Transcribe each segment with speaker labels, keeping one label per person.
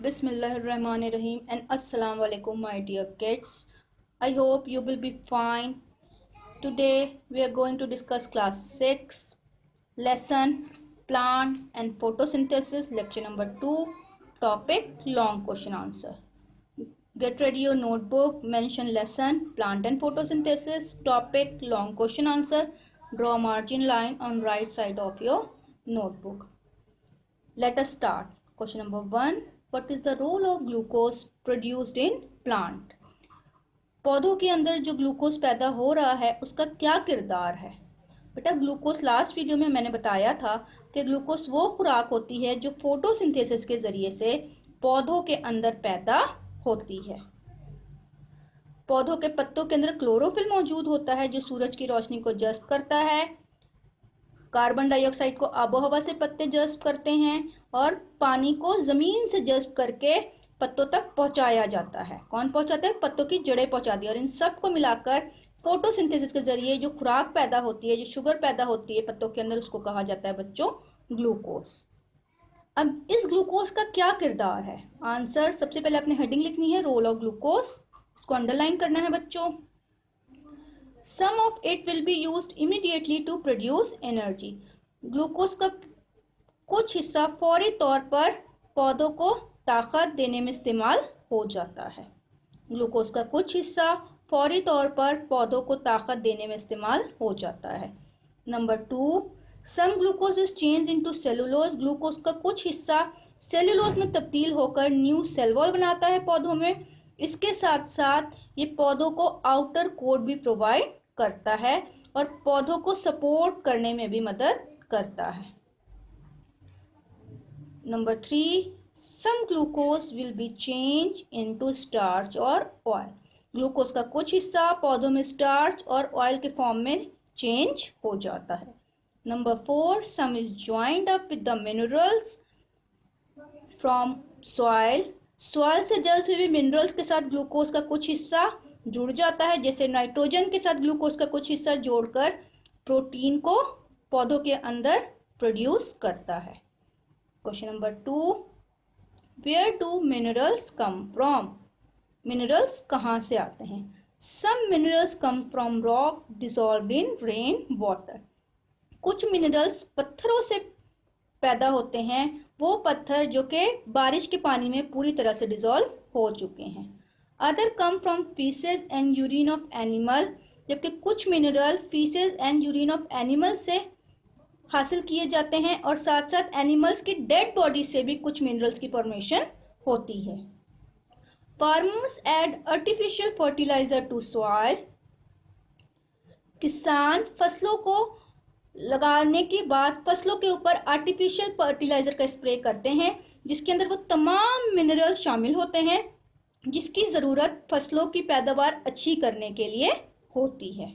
Speaker 1: Bismillahirrahmanirrahim and Assalamu alaikum my dear kids. I hope you will be fine. Today we are going to discuss class 6 lesson plant and photosynthesis lecture number 2 topic long question answer. Get ready your notebook, mention lesson plant and photosynthesis topic long question answer. Draw a margin line on right side of your notebook. Let us start. Question number 1. What is the role of glucose produced in plant? पौधों के अंदर जो glucose पैदा हो रहा है उसका क्या किरदार है? बेटा ग्लूकोज लास्ट वीडियो में मैंने बताया था कि ग्लूकोज वो खुराक होती है जो फोटोसिंथेसिस के ज़रिए से पौधों के अंदर पैदा होती है। पौधों के पत्तों के अंदर क्लोरोफिल मौजूद होता है जो सूरज की रोशनी को जज़्ब करता है। कार्बन डाइऑक्साइड को आबोहवा से पत्ते जज़्ब करते हैं और पानी को ज़मीन से जज़्ब करके पत्तों तक पहुंचाया जाता है। कौन पहुंचाता है? पत्तों की जड़ें पहुंचाती है। और इन सब को मिलाकर फोटोसिंथेसिस के ज़रिए जो खुराक पैदा होती है, जो शुगर पैदा होती है पत्तों के अंदर, उसको कहा जाता है बच्चों ग्लूकोज। अब इस ग्लूकोज का क्या किरदार है? आंसर सबसे पहले आपने हेडिंग लिखनी है रोल ऑफ ग्लूकोज, इसको अंडरलाइन करना है बच्चों। Some of it will be used immediately to produce energy. Glucose का कुछ हिस्सा फौरी तौर पर पौधों को ताकत देने में इस्तेमाल हो जाता है। ग्लूकोज का कुछ हिस्सा फौरी तौर पर पौधों को ताकत देने में इस्तेमाल हो जाता है। Number 2, some glucose is change into cellulose. Glucose का कुछ हिस्सा सेलुलोज में तब्दील होकर न्यू सेल वॉल बनाता है पौधों में। इसके साथ साथ ये पौधों को आउटर कोट भी प्रोवाइड करता है और पौधों को सपोर्ट करने में भी मदद करता है। Number 3, some glucose will be change into starch और ऑयल। ग्लूकोज का कुछ हिस्सा पौधों में स्टार्च और ऑयल के फॉर्म में चेंज हो जाता है। Number 4, some is joined up with the minerals from soil. Soil से जल्द हुए मिनरल्स के साथ ग्लूकोज का कुछ हिस्सा जुड़ जाता है, जैसे नाइट्रोजन के साथ ग्लूकोज का कुछ हिस्सा जोड़कर प्रोटीन को पौधों के अंदर प्रोड्यूस करता है। Question number 2, where do minerals come from. Minerals कहाँ से आते हैं? Some minerals come from rock dissolved in rain water. कुछ मिनरल्स पत्थरों से पैदा होते हैं, वो पत्थर जो कि बारिश के पानी में पूरी तरह से डिसॉल्व हो चुके हैं। Other come from faeces and urine of animal. जबकि कुछ mineral faeces and urine of animal से हासिल किए जाते हैं और साथ साथ एनिमल्स की डेड बॉडी से भी कुछ मिनरल्स की फॉर्मेशन होती है। Farmers add artificial fertiliser to soil. किसान फसलों को लगाने के बाद फसलों के ऊपर आर्टिफिशियल फर्टिलाइजर का स्प्रे करते हैं जिसके अंदर वो तमाम मिनरल शामिल होते हैं जिसकी ज़रूरत फसलों की पैदावार अच्छी करने के लिए होती है।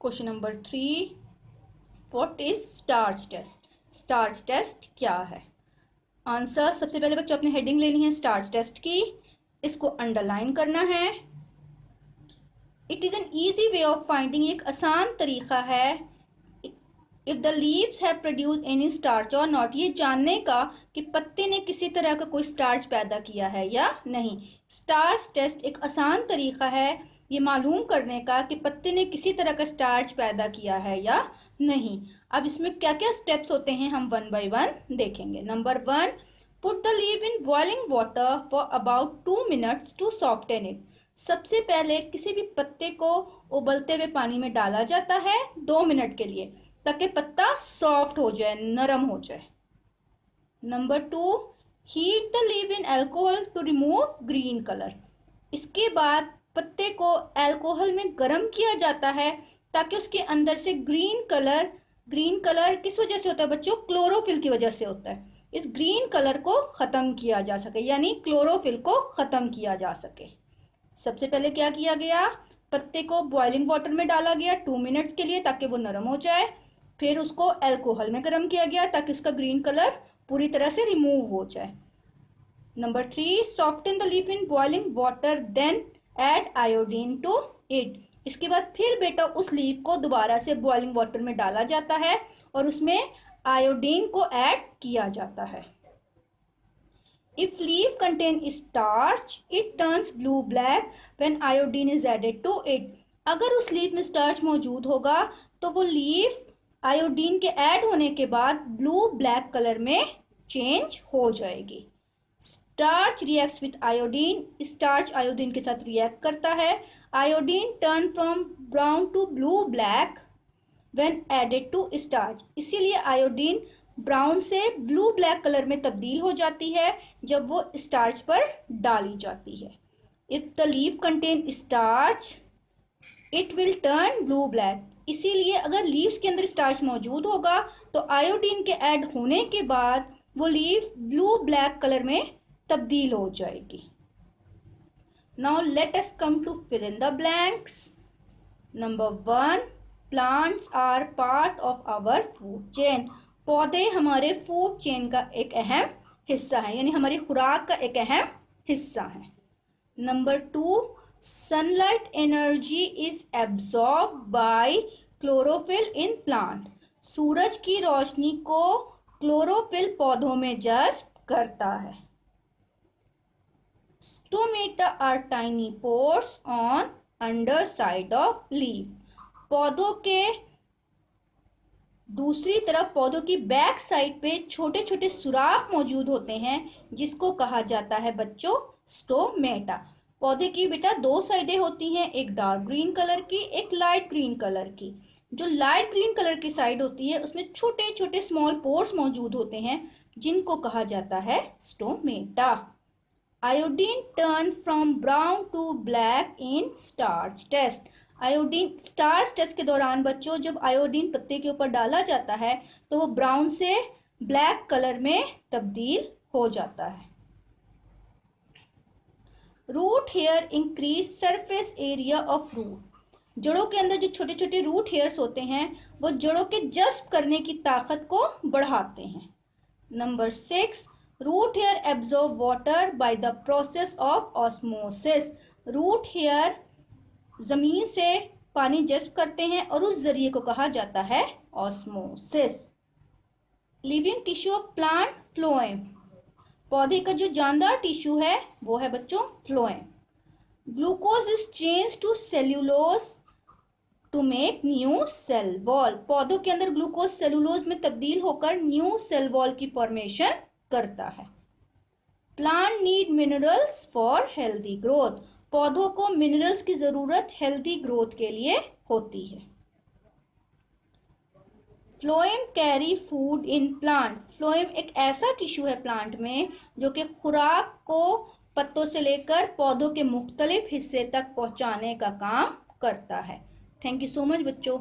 Speaker 1: Question number 3, what is starch test. Starch test क्या है? आंसर सबसे पहले बच्चों अपनी हेडिंग लेनी है स्टार्च टेस्ट की, इसको अंडरलाइन करना है। It is an easy way of finding, एक आसान तरीका है if the leaves have produce any starch और नॉट, ये जानने का कि पत्ते ने किसी तरह का कोई स्टार्च पैदा किया है या नहीं। स्टार्च टेस्ट एक आसान तरीका है ये मालूम करने का कि पत्ते ने किसी तरह का स्टार्च पैदा किया है या नहीं। अब इसमें क्या क्या स्टेप्स होते हैं हम वन बाय वन देखेंगे। Number 1, put the leave in boiling water for about 2 minutes to soften it. सबसे पहले किसी भी पत्ते को उबलते हुए पानी में डाला जाता है 2 मिनट के लिए ताकि पत्ता सॉफ्ट हो जाए, नरम हो जाए। Number 2, heat the leave in alcohol to remove green colour. इसके बाद पत्ते को अल्कोहल में गर्म किया जाता है ताकि उसके अंदर से ग्रीन कलर किस वजह से होता है बच्चों? क्लोरोफिल की वजह से होता है। इस ग्रीन कलर को ख़त्म किया जा सके, यानी क्लोरोफिल को ख़त्म किया जा सके। सबसे पहले क्या किया गया? पत्ते को बॉइलिंग वाटर में डाला गया 2 मिनट्स के लिए ताकि वो नरम हो जाए। फिर उसको अल्कोहल में गर्म किया गया ताकि उसका ग्रीन कलर पूरी तरह से रिमूव हो जाए। Number 3, soften the leaf in boiling water then add iodine to it. इसके बाद फिर बेटा उस लीफ को दोबारा से बॉइलिंग वाटर में डाला जाता है और उसमें आयोडीन को ऐड किया जाता है। If leaf contain starch, it turns blue black when iodine is added to it. अगर उस लीफ में स्टार्च मौजूद होगा तो वो लीफ आयोडीन के ऐड होने के बाद ब्लू ब्लैक कलर में चेंज हो जाएगी। Starch reacts with iodine, starch iodine के साथ रिएक्ट करता है। Iodine turn from brown to blue black when added to starch, इसीलिए आयोडीन ब्राउन से ब्लू ब्लैक कलर में तब्दील हो जाती है जब वो स्टार्च पर डाली जाती है। If the leaf contain starch it will turn blue black, इसीलिए अगर लीव्स के अंदर स्टार्च मौजूद होगा तो आयोडीन के ऐड होने के बाद वो लीफ ब्लू ब्लैक कलर में तब्दील हो जाएगी। Now let us come to fill in the blanks. Number 1, plants are part of our food chain. पौधे हमारे फूड चेन का एक अहम हिस्सा है, यानी हमारी खुराक का एक अहम हिस्सा है। Number 2, sunlight energy is absorb by chlorophyll in plant. सूरज की रोशनी को क्लोरोफिल पौधों में जज्ब करता है। Stomata are tiny pores on underside of leaf. पौधों के दूसरी तरफ पौधों की बैक साइड पे छोटे छोटे सुराख मौजूद होते हैं जिसको कहा जाता है बच्चों स्टोमेटा। पौधे की बेटा 2 साइडें होती हैं, एक डार्क ग्रीन कलर की, एक लाइट ग्रीन कलर की। जो लाइट ग्रीन कलर की साइड होती है उसमें छोटे छोटे स्मॉल पोर्स मौजूद होते हैं जिनको कहा जाता है stomata. Iodine turn from brown to black in starch test. Iodine starch test के दौरान बच्चों जब आयोडीन पत्ते के ऊपर डाला जाता है तो वो ब्राउन से ब्लैक कलर में तब्दील हो जाता है। Root hair increase surface area of root. जड़ों के अंदर जो छोटे छोटे रूट हेयर्स होते हैं वो जड़ों के जज्ब करने की ताकत को बढ़ाते हैं। Number 6, root hair absorb water by the process of osmosis. Root hair जमीन से पानी जज्ब करते हैं और उस जरिए को कहा जाता है osmosis. Living tissue of plant phloem. पौधे का जो जानदार टिश्यू है वो है बच्चों phloem. Glucose is change to cellulose to make new cell wall. पौधों के अंदर ग्लूकोज सेलुलोज में तब्दील होकर न्यू सेल वॉल की फॉर्मेशन करता है। Plant need minerals for healthy growth. पौधों को मिनरल्स की जरूरत हेल्दी ग्रोथ के लिए होती है। Phloem carry food in plant. Phloem एक ऐसा टिश्यू है प्लांट में जो कि खुराक को पत्तों से लेकर पौधों के मुख्तलिफ हिस्से तक पहुंचाने का काम करता है। थैंक यू सो मच बच्चों।